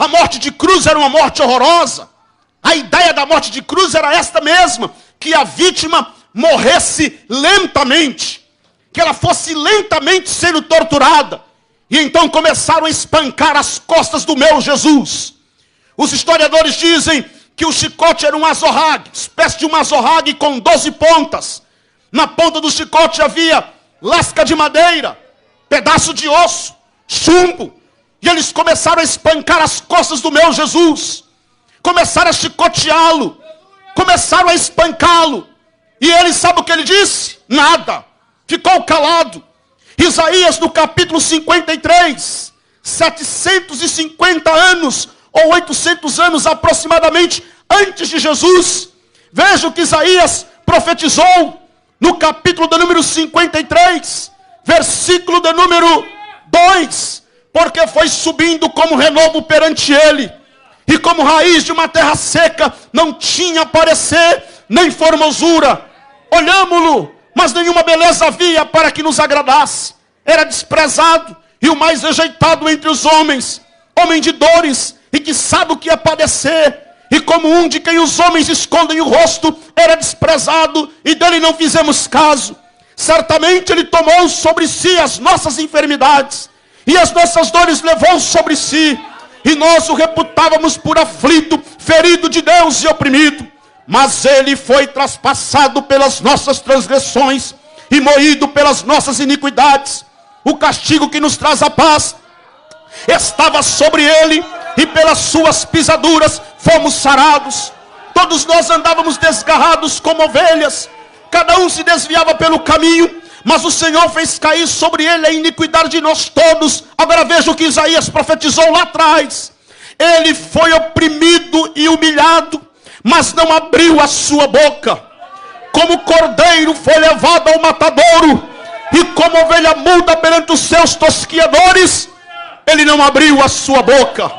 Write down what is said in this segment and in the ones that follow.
A morte de cruz era uma morte horrorosa. A ideia da morte de cruz era esta mesma, que a vítima morresse lentamente, que ela fosse lentamente sendo torturada. E então começaram a espancar as costas do meu Jesus. Os historiadores dizem que o chicote era um azorrague, espécie de um azorrague com 12 pontas. Na ponta do chicote havia lasca de madeira, pedaço de osso, chumbo. E eles começaram a espancar as costas do meu Jesus. Começaram a chicoteá-lo. Começaram a espancá-lo. E ele, sabe o que ele disse? Nada. Ficou calado. Isaías, no capítulo 53, 750 anos, ou 800 anos aproximadamente, antes de Jesus. Veja o que Isaías profetizou, no capítulo de número 53, versículo de número 2. Porque foi subindo como renovo perante ele, e como raiz de uma terra seca, não tinha parecer, nem formosura. Olhámo-lo, mas nenhuma beleza havia para que nos agradasse. Era desprezado e o mais rejeitado entre os homens, homem de dores e que sabe o que é padecer. E como um de quem os homens escondem o rosto, era desprezado e dele não fizemos caso. Certamente ele tomou sobre si as nossas enfermidades e as nossas dores levou sobre si. E nós o reputávamos por aflito, ferido de Deus e oprimido. Mas ele foi traspassado pelas nossas transgressões e moído pelas nossas iniquidades. O castigo que nos traz a paz estava sobre ele, e pelas suas pisaduras fomos sarados. Todos nós andávamos desgarrados como ovelhas, cada um se desviava pelo caminho, mas o Senhor fez cair sobre ele a iniquidade de nós todos. Agora veja o que Isaías profetizou lá atrás. Ele foi oprimido e humilhado, mas não abriu a sua boca. Como cordeiro foi levado ao matadouro, e como ovelha muda perante os seus tosquiadores, ele não abriu a sua boca.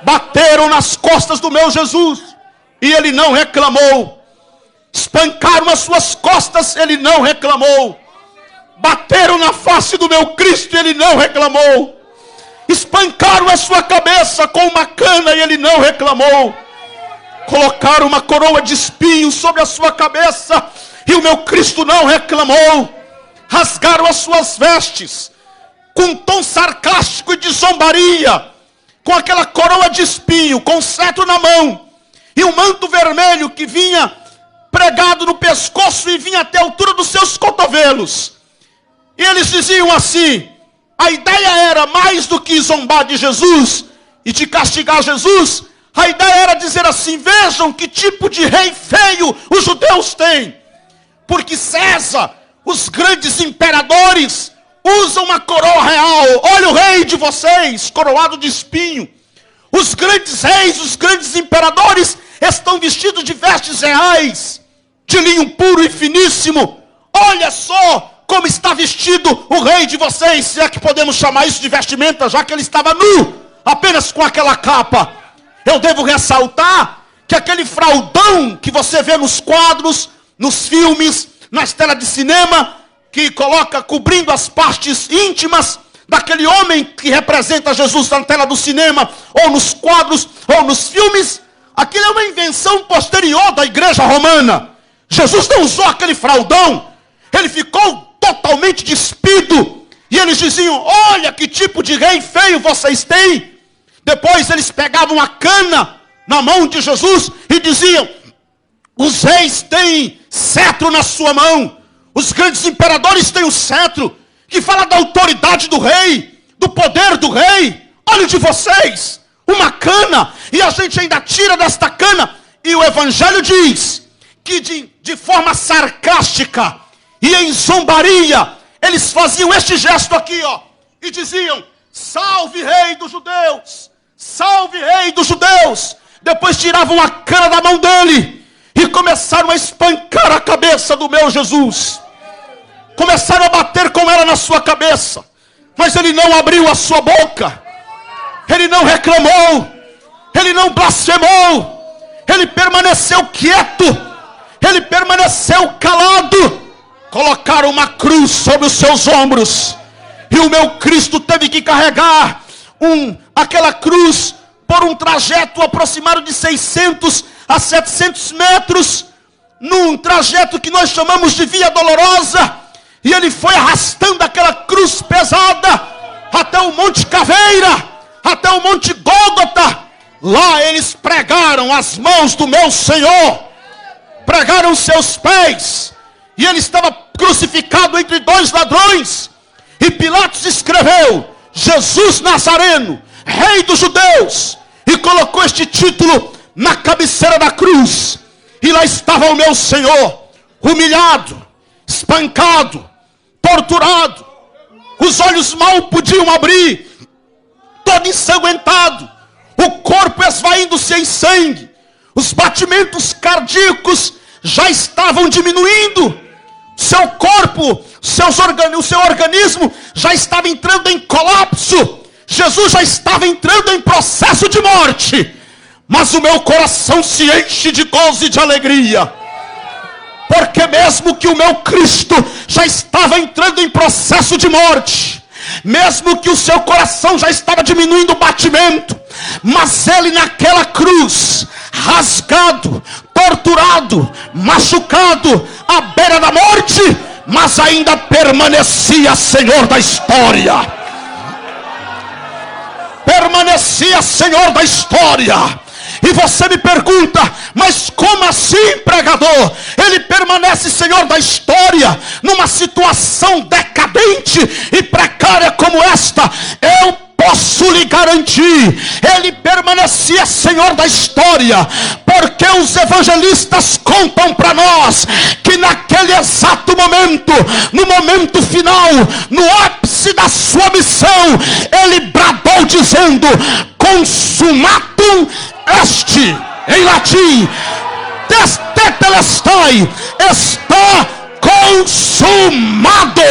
Bateram nas costas do meu Jesus, e ele não reclamou. Espancaram as suas costas, ele não reclamou. Bateram na face do meu Cristo, e ele não reclamou. Espancaram a sua cabeça com uma cana, e ele não reclamou. Colocaram uma coroa de espinhos sobre a sua cabeça, e o meu Cristo não reclamou. Rasgaram as suas vestes, com um tom sarcástico e de zombaria, com aquela coroa de espinho, com um cetro na mão, e um manto vermelho que vinha pregado no pescoço e vinha até a altura dos seus cotovelos. E eles diziam assim, a ideia era mais do que zombar de Jesus e de castigar Jesus, a ideia era dizer assim, vejam que tipo de rei feio os judeus têm. Porque César, os grandes imperadores, usam uma coroa real. Olha o rei de vocês, coroado de espinho. Os grandes reis, os grandes imperadores estão vestidos de vestes reais, de linho puro e finíssimo. Olha só como está vestido o rei de vocês, se é que podemos chamar isso de vestimenta, já que ele estava nu, apenas com aquela capa. Eu devo ressaltar que aquele fraldão que você vê nos quadros, nos filmes, nas telas de cinema, que coloca cobrindo as partes íntimas daquele homem que representa Jesus na tela do cinema, ou nos quadros, ou nos filmes, aquilo é uma invenção posterior da igreja romana. Jesus não usou aquele fraldão, ele ficou totalmente despido, e eles diziam, olha que tipo de rei feio vocês têm. Depois eles pegavam a cana na mão de Jesus e diziam, os reis têm cetro na sua mão, os grandes imperadores têm o cetro, que fala da autoridade do rei, do poder do rei. Olha o de vocês, uma cana, e a gente ainda tira desta cana. E o evangelho diz que de forma sarcástica e em zombaria, eles faziam este gesto aqui, ó, e diziam, salve rei dos judeus, salve rei dos judeus. Depois tiravam a cana da mão dele e começaram a espancar a cabeça do meu Jesus. Começaram a bater com ela na sua cabeça, mas ele não abriu a sua boca, ele não reclamou, ele não blasfemou, ele permaneceu quieto, ele permaneceu calado. Colocaram uma cruz sobre os seus ombros, e o meu Cristo teve que carregar aquela cruz trajeto aproximado de 600 a 700 metros, num trajeto que nós chamamos de Via Dolorosa, e ele foi arrastando aquela cruz pesada até o Monte Caveira, até o Monte Gólgota. Lá eles pregaram as mãos do meu Senhor, pregaram seus pés, e ele estava crucificado entre dois ladrões. E Pilatos escreveu: Jesus Nazareno, Rei dos Judeus, e colocou este título na cabeceira da cruz. E lá estava o meu Senhor, humilhado, espancado, torturado, os olhos mal podiam abrir, todo ensanguentado, o corpo esvaindo-se em sangue, os batimentos cardíacos já estavam diminuindo, seu corpo, o seu organismo já estava entrando em colapso, Jesus já estava entrando em processo de morte. Mas o meu coração se enche de gozo e de alegria, porque mesmo que o meu Cristo já estava entrando em processo de morte, mesmo que o seu coração já estava diminuindo o batimento, mas ele naquela cruz, rasgado, torturado, machucado, à beira da morte, mas ainda permanecia Senhor da história. Permanecia Senhor da história. E você me pergunta: mas como assim, pregador? Ele permanece Senhor da história numa situação decadente e precária como esta? Eu posso lhe garantir, ele permanecia Senhor da história, porque os evangelistas contam para nós que naquele exato momento, no momento final, no ápice da sua missão, ele bradou dizendo: consumatum est, em latim, tetelestai, está consumado.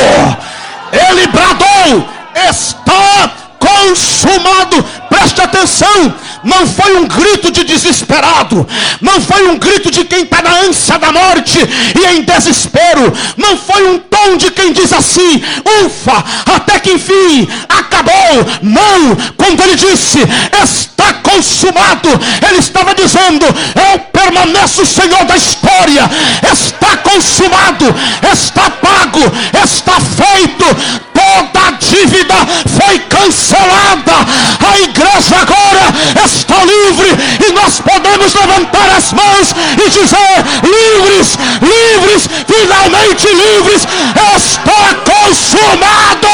Ele bradou: está consumado. Preste atenção, não foi um grito de desesperado, não foi um grito de quem está na ânsia da morte e em desespero, não foi um tom de quem diz assim: ufa, até que enfim acabou. Não, quando ele disse está consumado, ele estava dizendo: eu permaneço Senhor da história, está consumado, está pago, está feito, toda a dívida foi cancelada, a igreja agora está livre, e nós podemos levantar as mãos e dizer: livres, livres, finalmente livres, está consumado.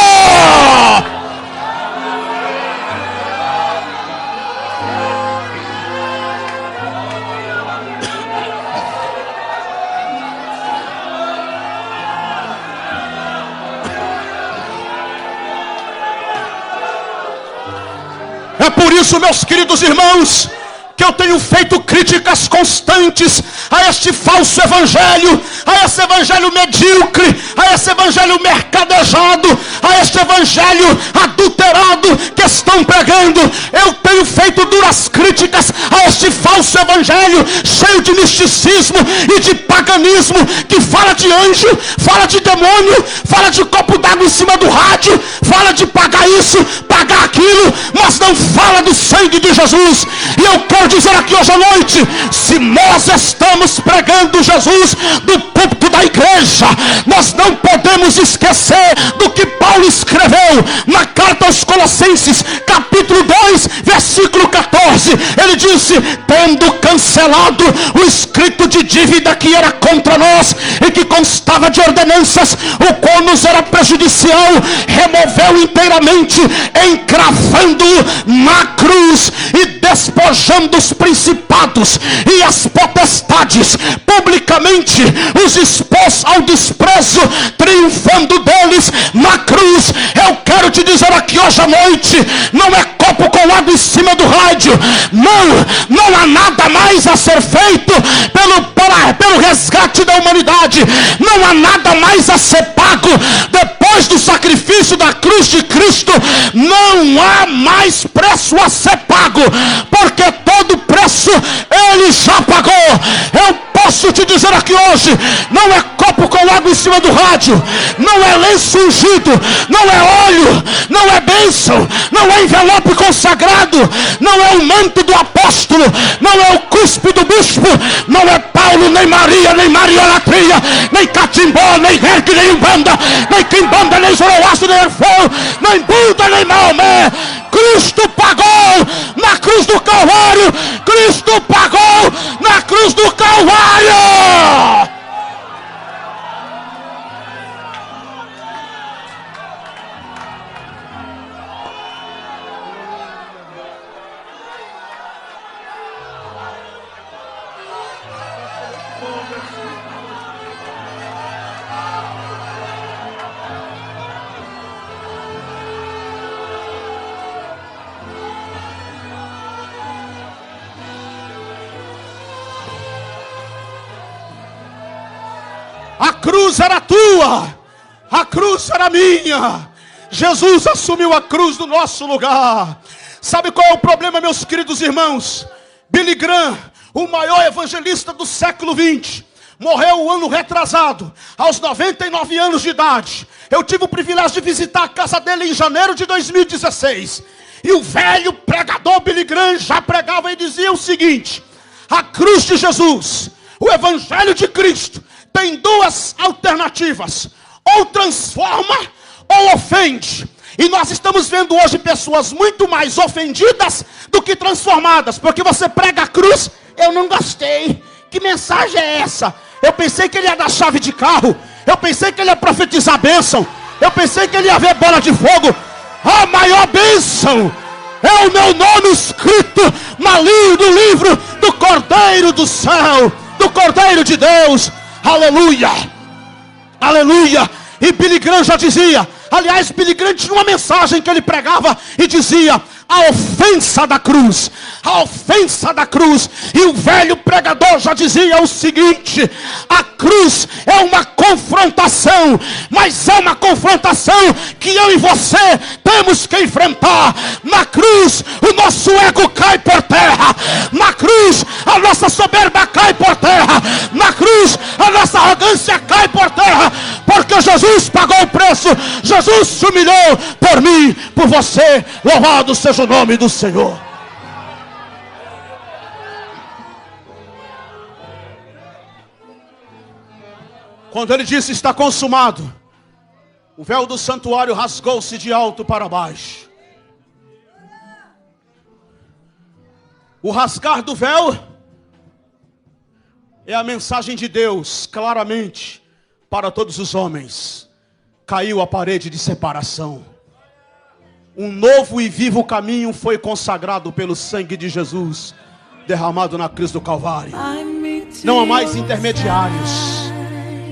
É por isso, meus queridos irmãos, que eu tenho feito críticas constantes a este falso evangelho, a esse evangelho medíocre, a esse evangelho mercadejado, a este evangelho adulterado que estão pregando. Eu tenho feito duras críticas a este falso evangelho cheio de misticismo e de paganismo, que fala de anjo, fala de demônio, fala de copo d'água em cima do rádio, fala de pagar isso, pagar aquilo, mas não fala do sangue de Jesus. E eu quero dizer aqui hoje à noite: se nós estamos pregando Jesus do púlpito da igreja, nós não podemos esquecer do que Paulo escreveu na carta aos Colossenses, capítulo 2, versículo 14. Ele disse: tendo cancelado o escrito de dívida que era contra nós e que constava de ordenanças, o qual nos era prejudicial, removeu inteiramente, encravando-o na cruz e despojando os principados e as potestades, publicamente os expôs ao desprezo, triunfando deles na cruz. Eu quero te dizer aqui hoje à noite: não é copo com água em cima do rádio, não há nada mais a ser feito pelo resgate da humanidade, não há nada mais a ser pago depois do sacrifício da cruz de Cristo. Não há mais preço a ser pago, porque todo preço ele já pagou. Eu posso te dizer aqui hoje, não é copo com água em cima do rádio, não é lenço ungido, não é óleo, não é bênção, não é envelope consagrado, não é o manto do apóstolo, não é o cuspe do bispo, não é Paulo, nem Maria, nem Mariolatria, nem Catimbó, nem Herc, nem Umbanda, nem Quimbanda, nem Zoroastro, nem Erfol, nem Buda, nem Maomé. Cristo pagou na cruz do Calvário. Cristo pagou na cruz do Calvário. A cruz era tua, a cruz era minha. Jesus assumiu a cruz no nosso lugar. Sabe qual é o problema, meus queridos irmãos? Billy Graham, o maior evangelista do século 20, morreu o ano retrasado, aos 99 anos de idade. Eu tive o privilégio de visitar a casa dele em janeiro de 2016. E o velho pregador Billy Graham já pregava e dizia o seguinte: a cruz de Jesus, o evangelho de Cristo, tem duas alternativas: ou transforma ou ofende. E nós estamos vendo hoje pessoas muito mais ofendidas do que transformadas. Porque você prega a cruz, eu não gostei. Que mensagem é essa? Eu pensei que ele ia dar chave de carro. Eu pensei que ele ia profetizar bênção. Eu pensei que ele ia ver bola de fogo. A maior bênção é o meu nome escrito no livro do Cordeiro do céu, do Cordeiro de Deus. Aleluia, aleluia. E Billy Graham já dizia, aliás, Billy Graham tinha uma mensagem que ele pregava e dizia: a ofensa da cruz, a ofensa da cruz. E o velho pregador já dizia o seguinte: a cruz é uma confrontação, mas é uma confrontação que eu e você temos que enfrentar. Na cruz o nosso ego cai por terra, na cruz a nossa soberba cai por terra, na cruz a nossa arrogância cai por terra, porque Jesus pagou o preço. Jesus se humilhou por mim, por você. Louvado seja o nome do Senhor. Quando ele disse está consumado, o véu do santuário rasgou-se de alto para baixo. O rasgar do véu é a mensagem de Deus claramente para todos os homens. Caiu a parede de separação. Um novo e vivo caminho foi consagrado pelo sangue de Jesus, derramado na cruz do Calvário. Não há mais intermediários.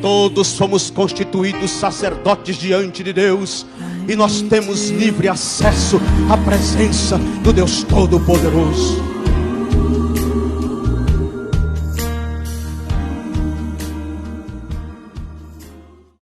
Todos fomos constituídos sacerdotes diante de Deus. E nós temos livre acesso à presença do Deus Todo-Poderoso.